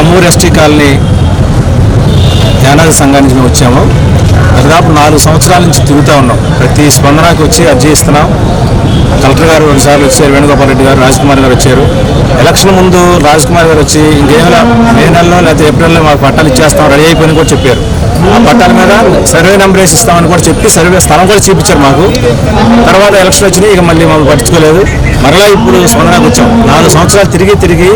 Kammuru ST colony Yanadi సంఘానికి నుంచి మేము వచ్చాము. దాదాపు 4 సంవత్సరాల నుంచి తిరుగుతూ ఉన్నాం. ప్రతి స్పందనకు వచ్చి అర్జీ ఇస్తున్నాం. కలెక్టర్ గారు 2 సార్లు వచ్చారు, వేణుగోపాల్ రెడ్డి గారు, రాజ్కుమార్ గారు వచ్చారు. ఎలక్షన్ ముందు రాజ్కుమార్ గారు వచ్చి ఇంకేమైనా మే నెలలో లేకపోతే ఏప్రిల్లో మాకు పట్టాలు ఇచ్చేస్తాం, రెడీ అయిపోయిన కూడా చెప్పారు. ఆ పట్టాల మీద సర్వే నెంబర్ వేసి ఇస్తామని కూడా చెప్పి సర్వే స్థలం కూడా చూపించారు మాకు. తర్వాత ఎలక్షన్ వచ్చినాయి, ఇక మళ్ళీ మాకు పట్టించుకోలేదు. మరలా ఇప్పుడు స్పందనకు వచ్చాం. 4 సంవత్సరాలు తిరిగి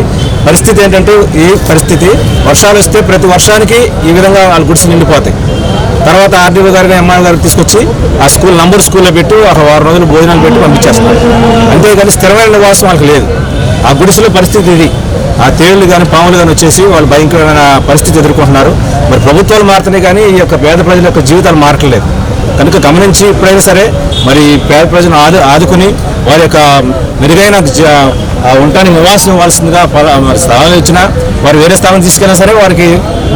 పరిస్థితి ఏంటంటే ఈ పరిస్థితి వర్షాలు వస్తే ప్రతి వర్షానికి ఈ విధంగా వాళ్ళ గుడిసెలు నిండిపోతాయి. తర్వాత ఆర్డీఓ గారిని ఎంఆర్ గారికి తీసుకొచ్చి ఆ స్కూల్ నంబర్ స్కూల్లో పెట్టి ఒక 6 రోజులు భోజనాలు పెట్టి పంపించేస్తారు. అంతేగాని స్థిరమైన నివాసం వాళ్ళకి లేదు. ఆ గుడిసెలో పరిస్థితి ఇది. ఆ తేళ్లు కానీ పాములు కానీ వచ్చేసి వాళ్ళు భయంకరమైన పరిస్థితి ఎదుర్కొంటున్నారు. మరి ప్రభుత్వాలు మారుతున్నాయి కానీ ఈ యొక్క పేద ప్రజల యొక్క జీవితాలు మారట్లేదు. కనుక గమనించి ఇప్పుడైనా సరే మరి పేద ప్రజలను ఆదుకుని వారి యొక్క మెరుగైన ఉండటానికి నివాసం ఇవ్వాల్సిందిగా స్థలాలు ఇచ్చినా వారు వేరే స్థానం తీసుకెళ్ళినా సరే వారికి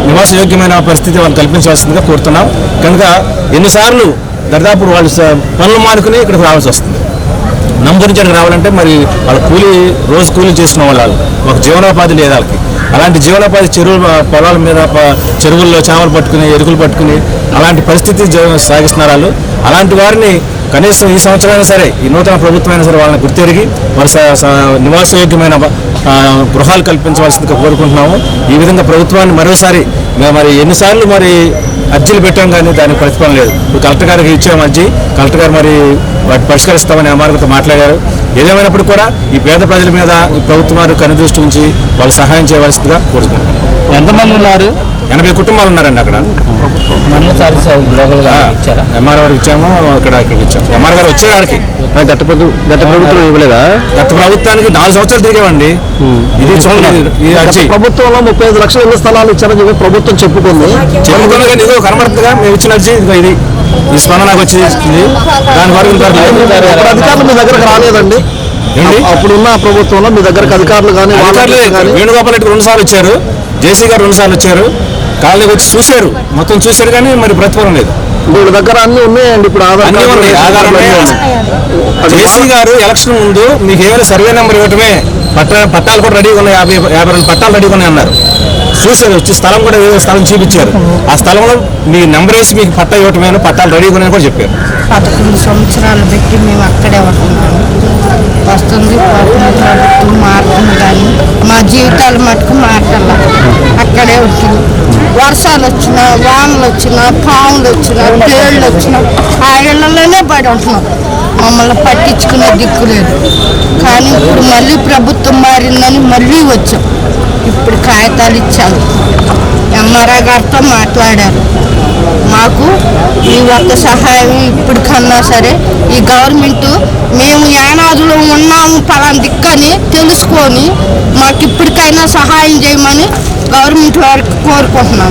నివాస యోగ్యమైన పరిస్థితి వాళ్ళు కల్పించవలసిందిగా కోరుతున్నాం. కనుక ఎన్నిసార్లు దాదాపు వాళ్ళు పనులు మానుకుని ఇక్కడికి రావాల్సి వస్తుంది. నంబర్ నుంచి అక్కడికి రావాలంటే మరి వాళ్ళ రోజు కూలీ చేసిన వాళ్ళు ఒక జీవనోపాధి లేదు వాళ్ళకి. అలాంటి జీవనోపాధి పొలాల మీద చెరువుల్లో చేపలు పట్టుకుని ఎరుకులు పట్టుకుని అలాంటి పరిస్థితి సాగిస్తున్నారు వాళ్ళు. అలాంటి వారిని కనీసం ఈ సంవత్సరమైనా సరే ఈ నూతన ప్రభుత్వం అయినా సరే వాళ్ళని గుర్తెరిగి వారి నివాసయోగ్యమైన గృహాలు కల్పించవలసిందిగా కోరుకుంటున్నాము. ఈ విధంగా ప్రభుత్వాన్ని మరోసారి మరి ఎన్నిసార్లు మరి అర్జీలు పెట్టాం కానీ దానికి ప్రతిఫలం లేదు. ఇప్పుడు కలెక్టర్ గారికి ఇచ్చాము అర్జీ, కలెక్టర్ గారు మరి వాటి పరిష్కరిస్తామని ఎంఆర్ఓతో మాట్లాడారు. ఏదేమైనప్పుడు కూడా ఈ పేద ప్రజల మీద ఈ ప్రభుత్వం వారు కనుదృష్టి ఉంచి వాళ్ళు సహాయం చేయవలసిందిగా కోరుతున్నాం. ఎంతమంది ఉన్నారు? 80 కుటుంబాలు ఉన్నారండి అక్కడ. ఎంఆర్ గారికి ఇచ్చాము, ఇక్కడికి ఇచ్చాము. ఎంఆర్ గారు వచ్చే గారికి గత ప్రభుత్వం ఇవ్వలేదా? గత ప్రభుత్వానికి 4 సంవత్సరాలు తిరిగామండి. ఇది చూడండి, ప్రభుత్వంలో 35 లక్షల ఇళ్ల స్థలాలు ఇచ్చారని చెప్పి ప్రభుత్వం చెప్పుకుంది. కానీ ఇదో కనబడుతుందిగా మేము ఇచ్చిన అర్జీ ఇది ఈ స్పందనకు వచ్చింది. దాని వరకు అధికారులు మీ దగ్గరకు రాలేదండి? అప్పుడున్న ప్రభుత్వంలో మీ దగ్గరకు అధికారులు కానీ వేణుగోపాల్ రెడ్డి 2 సార్లు వచ్చారు, జేసీ గారు 2 సార్లు వచ్చారు. కాలనీకి వచ్చి చూశారు, మొత్తం చూశారు కానీ మరి ప్రతిఫలం లేదు. వీళ్ళ దగ్గర అన్ని ఉన్నాయండి. ఇప్పుడు జేసీ గారు ఎలక్షన్ ముందు మీకు ఏమైనా సర్వే నెంబర్ ఇవ్వటమే, పట్టాలు కూడా రెడీగా ఉన్నాయి, 52 పట్టాలు రెడీగా ఉన్నాయి అన్నారు. చూశారు, వచ్చి స్థలం కూడా ఏదో స్థలం చూపించారు. ఆ స్థలంలో మీ నెంబర్ వేసి మీకు పట్టా ఇవ్వటమే, పట్టాలు రెడీగా ఉన్నాయని కూడా చెప్పారు. 11 సంవత్సరాలు పెట్టి మేము అక్కడే ఉంటున్నాము. వస్తుంది ప్రభుత్వం మారుతుంది కానీ మా జీవితాలు మటుకు మారటల్ల అక్కడే ఉంటుంది. వర్షాలు వచ్చినా, వానలు వచ్చినా, పాములు వచ్చినా, తేళ్ళు వచ్చినా ఆ ఇళ్లలోనే పడి ఉంటున్నాం. మమ్మల్ని పట్టించుకునే దిక్కు లేదు. కానీ ఇప్పుడు మళ్ళీ ప్రభుత్వం మారిందని మళ్ళీ వచ్చాం. ఇప్పుడు కాగితాలు ఇచ్చాము, ఎంఆర్ఐ గారితో మాట్లాడారు. మాకు ఈ ఒక్క సహాయం ఇప్పటికన్నా సరే ఈ గవర్నమెంట్ మేము యానాదులో ఉన్నాము పలానా దిక్కని తెలుసుకొని మాకు ఇప్పటికైనా సహాయం చేయమని గవర్నమెంట్ వారికి కోరుకుంటున్నాం.